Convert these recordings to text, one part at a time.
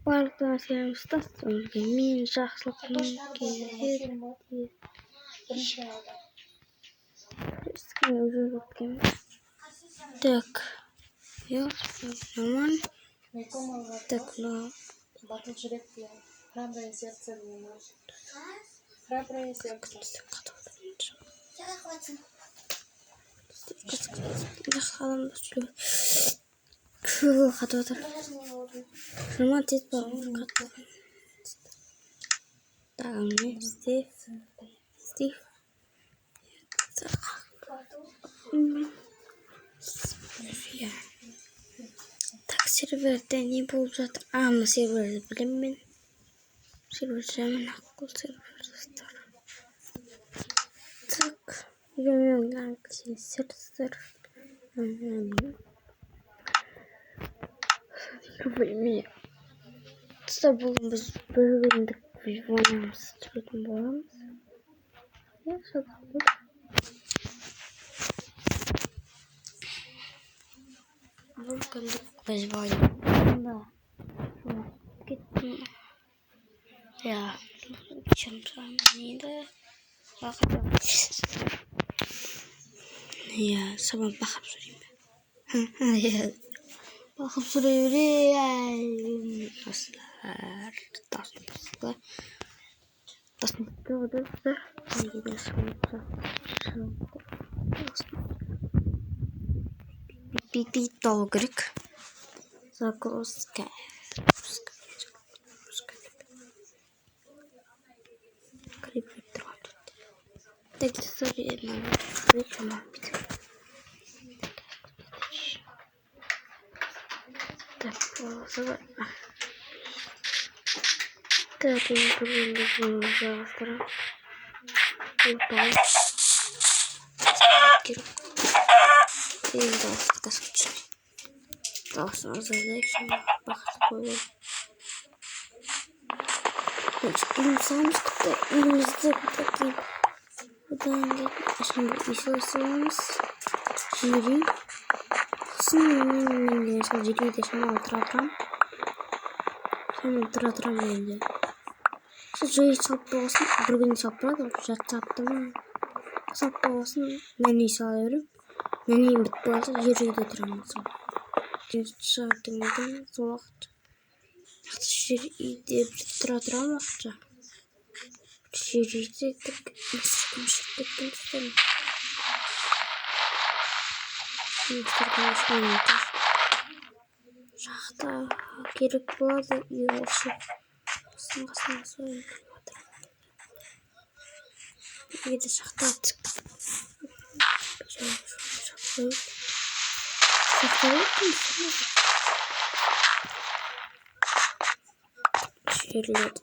Барлығына сәлем ұстаздарымызға мен жақсылықтың келеді так я нормально так Храброе сердце луна. Храброе сердце. Стив. Так, серверде не болып жатыр. Мына серверді білемін мен. Сервер жаман ақыл сервер достар. Так, егер сервер білмеймін. Достар, бүгін біз бір күндік ойнамыз түсіретін боламыз. Я шаталып. Бұл күндік біз ойнамыз. Кеттім. Ja, чем самое Я сама бахап жүрейін. Я бахап жүрейін. Достар, Пипи толгрик. Загрузка. Так, история номер 3. Так, завод. Так, я не буду завтра. Упал. И да, так скучно. Должна задача похожая. Им сам что-то им такие. Одан ашқан ресурсымыз жири. Мен сол жириде шамалы тұра тұрам енді. Сол жири салып болғасын, бір күн салып тұрады, жат саптым. Салып болғасын, нәни сала беріп, нәнейім бітіп болғасын, жириде тұрамын сол. Жаттың екен, сол уақыт. Жириде тұрам уақытша. Жириде жақта керек болады үй осы қасына сойып еді жақта жерлерді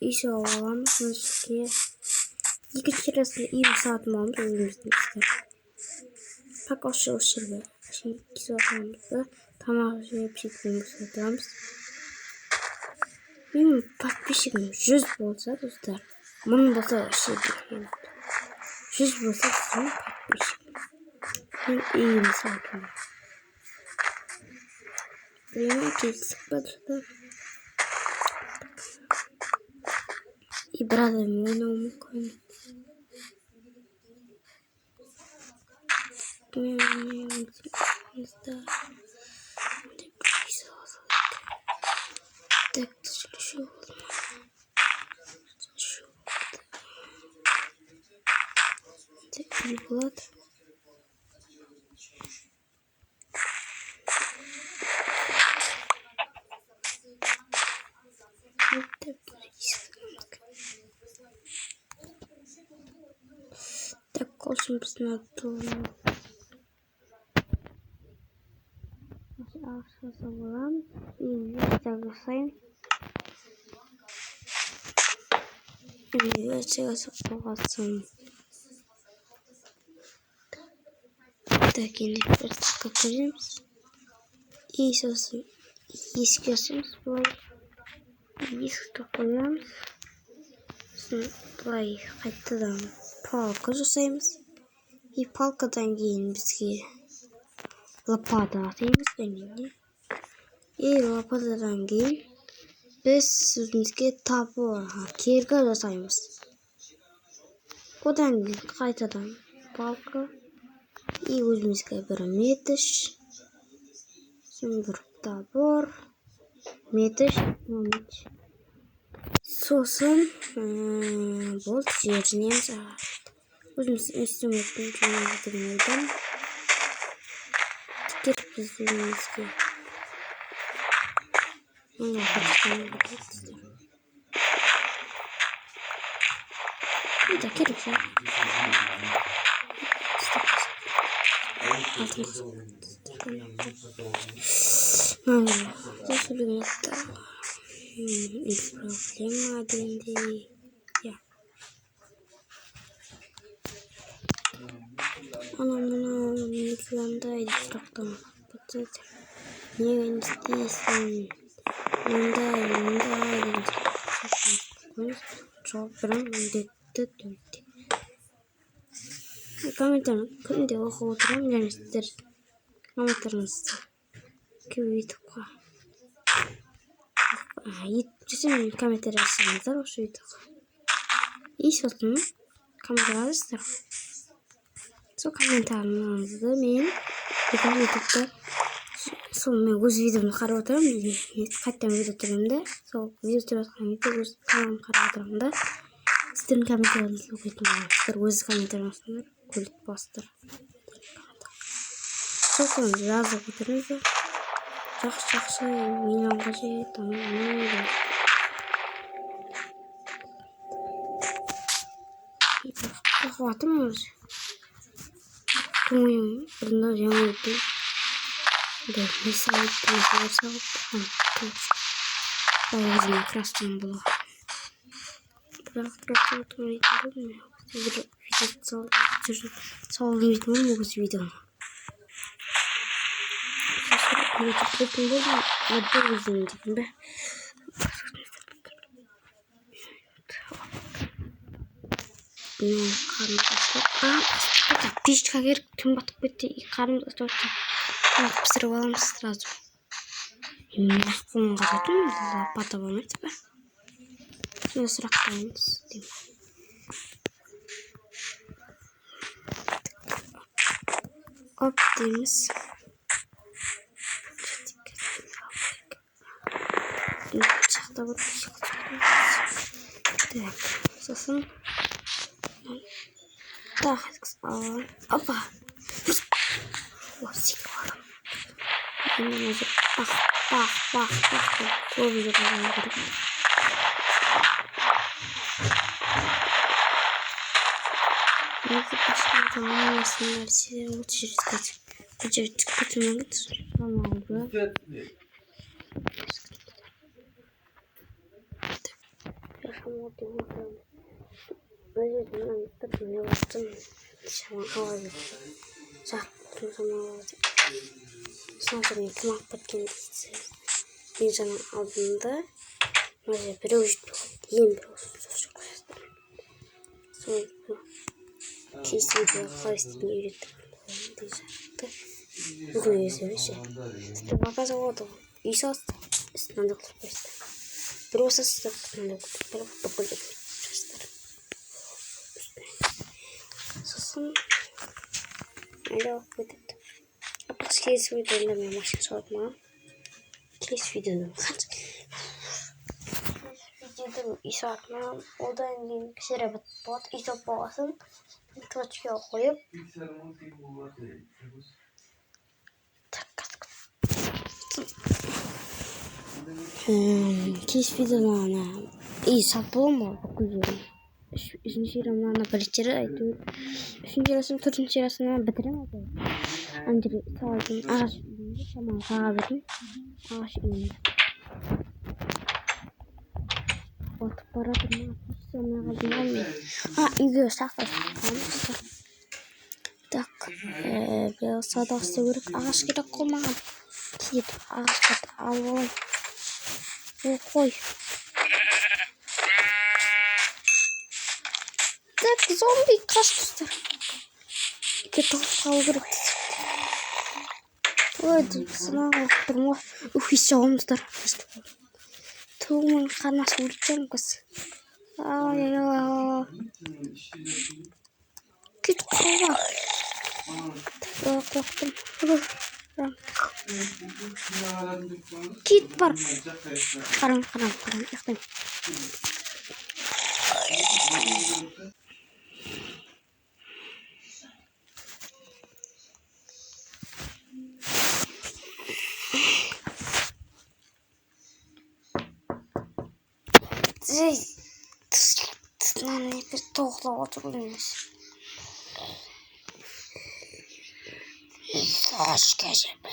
үй салып аламыз өзге екінші расында үй салатын боламыз өзіміздің істер пока осы жерде кесіп тамақ жеп сөйтіп отырамыз. Менің подписчигім 100 болса, достар, мың болса шебер. 100 болса сіздің подписчигім. Мен үйім салдым. Время келсік па, достар. И брадами ойнауым мүмкін. Так, следующий так, Влад. Так, очень посмотрим. Ашасы боламыз. Инвестиция жасап так, инвестиция көреміз. И сосын есік жасаймыз былай. Есікті қоямыз. Сосын былай қайтадан палка жасаймыз. И палкадан кейін бізге лопата атаймыз. Apadadan кейін biz өзімізге табор кергі жасаймыз. Одан кейін қайтадан палка и өзімізге бір метіш, бір табор, метіш, сосын болды жерінеміз. Өзіміз инструменттің жөнелдігінен тікер біз өзімізге это керек же. Проблема дегендей. Мына миллиондай сұрақтан бітеді. Неге не істейсің? Мындай деген жауап беремін міндетті түрде. Комментарьны күнде оқып отырамын, және сіздер комментаріңізді көбейтіп қой. Жүзім комментарий жазсаңыздар осы видеоға. И сосын комментарий жазыңыздар. Сол комментаріңізді мен ютубта сол мен өз видеомды қарап отырамын. Қайтадан видео түсіремін де, сол видео түсіріп жатқан кезде өз каналымды қарап отырамын да. Сіздердің комментарийлеріңізді оқитын сіздер өз комментарийлеріңіздер көлік бастыр. Сосын жазып отырыңыздар. Жақсы миллионға жет, қуатым өзі. Думаю, бірінде жаңа өтті. Не салып. Өзіме крастым было. Бірақ отырмайтын болдым. Видео салғым өз видеоны. Өтім болдым, өтті өзім деймін бе. Мен қарым бастап. Пешка керек, түн батып кетті. Қарым бастап. Пісіріп аламыз сразу. Мен қолын қазатым, лопата болмайды ба? Мен сұрақтаймыз деймін. Оп дейміз. Жақта бір так, сосын так, опа. Осик аламын. Енді өзі бақ. Көп жерден керек. Неге башқадан алмайсың нәрселер өте жүргізді. Бұл жер түкпетімеңді алмауды. Өзімнің біріне бастым. Шаман қалады. Жақпын самалады. Соңғырын тымақ біткен дейсіз. Мен жаңа алдымда мына біреу жетпей қойды. Ең бір осы қоясыздар. Сол кейс видеоға қалай істейтін үйреттім. Дей жақты. Бүгін өзі ше. Сізді баба заводы үй салысты. Үстінен де қылып қойсыздар. Бір осы сіздер күтімді күтіп бүкіл деп жасыздар. Сосын әлі оқып өтеді. Апас келесі видеода мен машина салып маған. Келесі видеода қанша видеода үй салып маған. Одан кейін кішірі бітіп болады. Үй салып болғасын точкаға қойып. Келесі видеода ана үй салып боламын ғой бүкіл жерін. Үшінші серияны бірінші айтып, үшінші сериясын, төртінші сериясын бітіремін ғой. Ана жерге салатын ағаш үйінде шамалы қаға бердім. Ағаш үйінде. Батып баратыр ма? Сонымен қалдым ғой мен. Үйге сақтасып. Так, бір сауда істеу керек. Ағаш керек қой маған. Кейіп ағашқа алып алайын. Қой. Так, зомби қашып тұстар. Үйге тоғып қалу керек. Hadi sınav yaptırma. Hiç olmuşlar. Tuğumun kanası vuracağım kız. Ay ay. Git kova. Korktum. Git var. Karan. Yaktım. Lan ne bir tohla oturmuş. Saç gece bir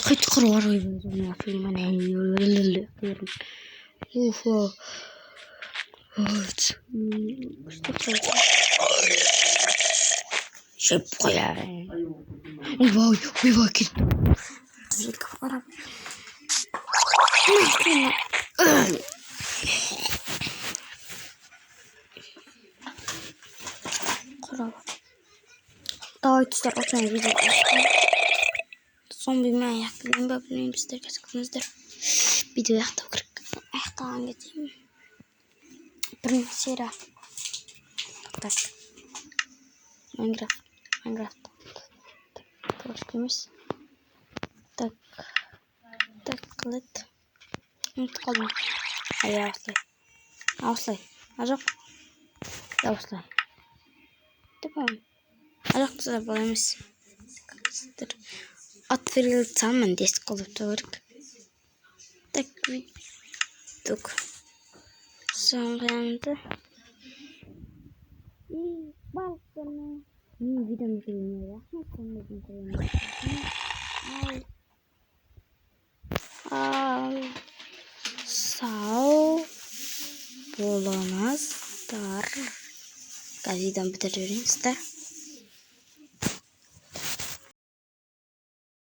Kaç kırvar oynuyorum ya film ne Ufa. Evet. Şey bu ya. Vay git. Düzelt kafalara. Kırvar. Daha içler oturmayı video. Son bilmeye yakınım. Böyle bizler kesinlikle. Video yakta kırık. Tamam geçeyim. Birinci sera. Tak. Minecraft. Başkaymış. Tak. Tıklıt. Unutkalım. Hayır Aslay. Acak. Aslay. Tamam. Acak da bulamış. At verildi tamamen destek olup da varık. Tak. Tuk. Sonra yandı. Balkonu. Videomu görüyor ya. Al. Sağ olamazlar. Gazi'den bitiriyorum ister.